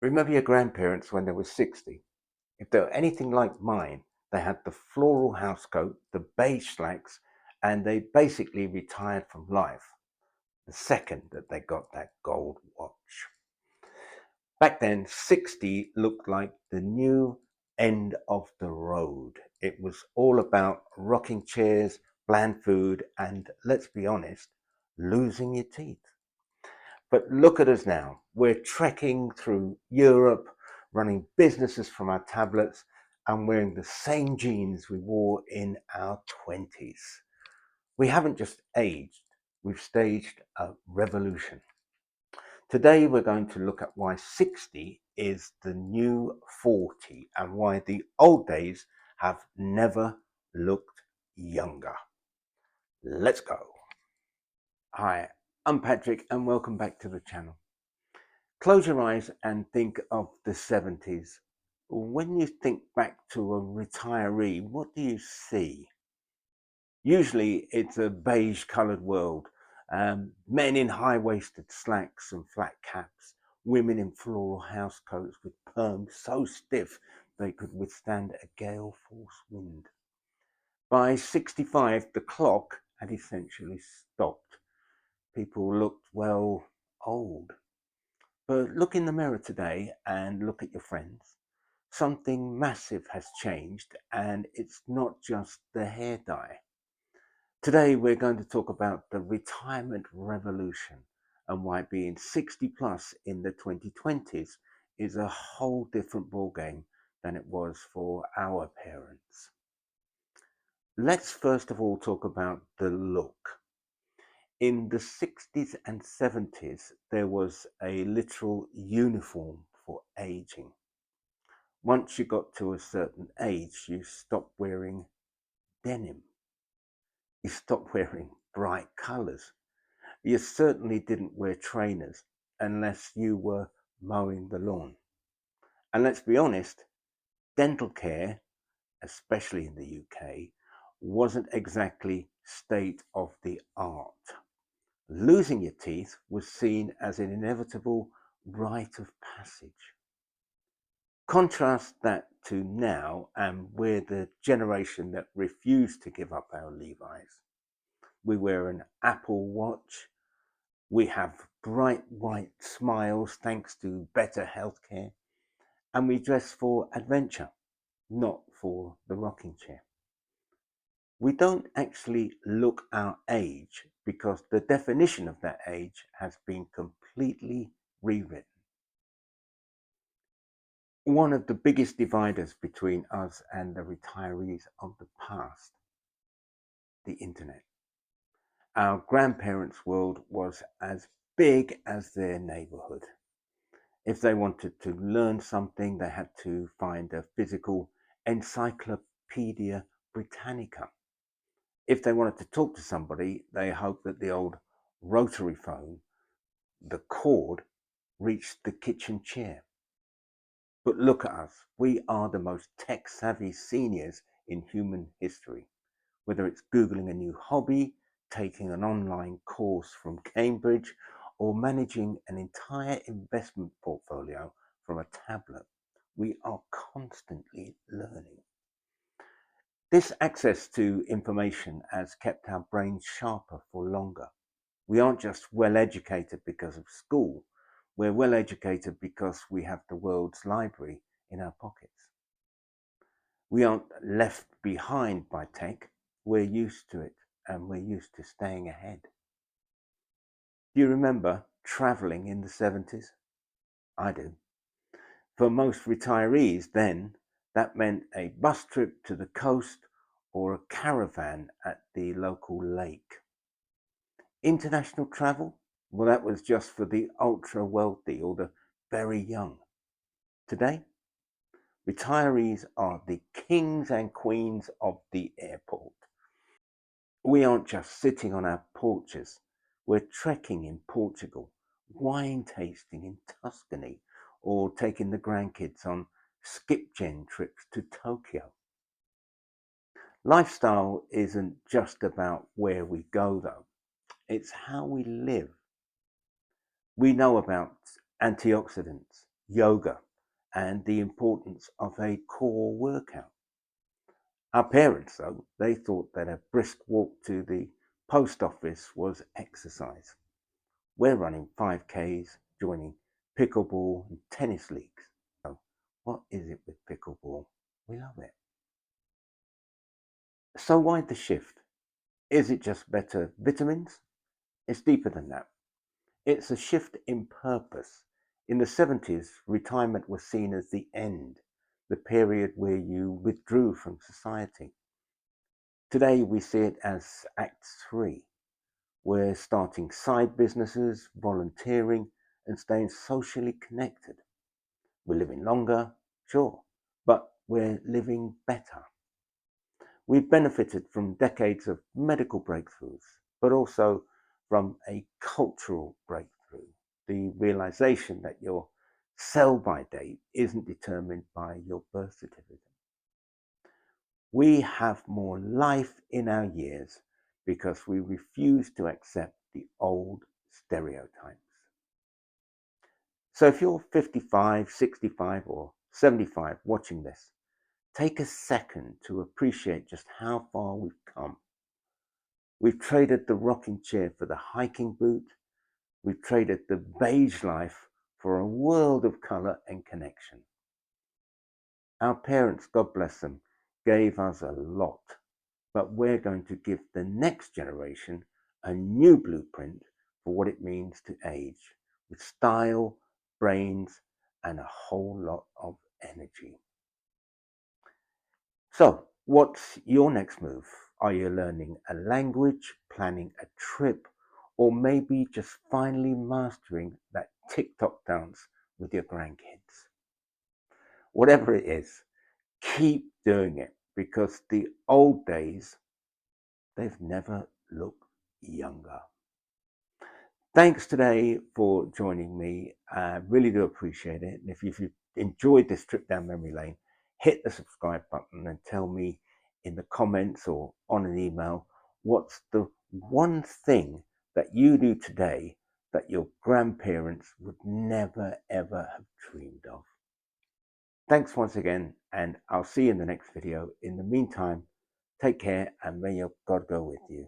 Remember your grandparents when they were 60? If they were anything like mine, they had the floral housecoat, the beige slacks, and they basically retired from life the second that they got that gold watch. Back then, 60 looked like the new end of the road. It was all about rocking chairs, bland food, and let's be honest, losing your teeth. But look at us now. We're trekking through Europe, running businesses from our tablets, and wearing the same jeans we wore in our 20s. We haven't just aged, we've staged a revolution. Today, we're going to look at why 60 is the new 40 and why the old days have never looked younger. Let's go. Hi, I'm Patrick, and welcome back to the channel. Close your eyes and think of the 70s. When you think back to a retiree, what do you see? Usually it's a beige coloured world. Men in high-waisted slacks and flat caps, women in floral housecoats with perms so stiff they could withstand a gale force wind. By 65, the clock had essentially stopped. People looked, well, old. But look in the mirror today and look at your friends. Something massive has changed, and it's not just the hair dye. Today, we're going to talk about the retirement revolution and why being 60 plus in the 2020s is a whole different ballgame than it was for our parents. Let's first of all talk about the look. In the 60s and 70s, there was a literal uniform for aging. Once you got to a certain age, you stopped wearing denim. You stopped wearing bright colors. You certainly didn't wear trainers unless you were mowing the lawn. And let's be honest, dental care, especially in the UK, wasn't exactly state of the art. Losing your teeth was seen as an inevitable rite of passage. Contrast that to now, and we're the generation that refused to give up our Levi's. We wear an Apple Watch. We have bright white smiles thanks to better healthcare. And we dress for adventure, not for the rocking chair. We don't actually look our age because the definition of that age has been completely rewritten. One of the biggest dividers between us and the retirees of the past, the internet. Our grandparents' world was as big as their neighborhood. If they wanted to learn something, they had to find a physical Encyclopedia Britannica. If they wanted to talk to somebody, they hoped that the old rotary phone, the cord, reached the kitchen chair. But look at us. We are the most tech-savvy seniors in human history. Whether it's Googling a new hobby, taking an online course from Cambridge, or managing an entire investment portfolio from a tablet, we are constantly learning. This access to information has kept our brains sharper for longer. We aren't just well educated because of school, we're well educated because we have the world's library in our pockets. We aren't left behind by tech, we're used to it and we're used to staying ahead. Do you remember traveling in the 70s? I do. For most retirees then, that meant a bus trip to the coast or a caravan at the local lake. International travel? Well, that was just for the ultra wealthy or the very young. Today, retirees are the kings and queens of the airport. We aren't just sitting on our porches, we're trekking in Portugal, wine tasting in Tuscany, or taking the grandkids on skip-gen trips to Tokyo. Lifestyle isn't just about where we go, though. It's how we live. We know about antioxidants, yoga, and the importance of a core workout. Our parents, though, they thought that a brisk walk to the post office was exercise. We're running 5Ks, joining pickleball and tennis leagues. So, what is it with pickleball? We love it. So, why the shift? Is it just better vitamins? It's deeper than that. It's a shift in purpose. In the 70s, retirement was seen as the end, the period where you withdrew from society. Today, we see it as Act 3. We're starting side businesses, volunteering, and staying socially connected. We're living longer, sure, but we're living better. We've benefited from decades of medical breakthroughs, but also from a cultural breakthrough. The realization that your sell by date isn't determined by your birth certificate. We have more life in our years because we refuse to accept the old stereotypes. So if you're 55, 65, or 75 watching this, take a second to appreciate just how far we've come. We've traded the rocking chair for the hiking boot. We've traded the beige life for a world of color and connection. Our parents, God bless them, gave us a lot, but we're going to give the next generation a new blueprint for what it means to age, with style, brains, and a whole lot of energy. So, what's your next move? Are you learning a language, planning a trip, or maybe just finally mastering that TikTok dance with your grandkids? Whatever it is, keep doing it because the old days, they've never looked younger. Thanks today for joining me. I really do appreciate it. And if you've enjoyed this trip down memory lane, hit the subscribe button and tell me in the comments or on an email what's the one thing that you do today that your grandparents would never ever have dreamed of. Thanks once again, and I'll see you in the next video. In the meantime, take care and may your God go with you.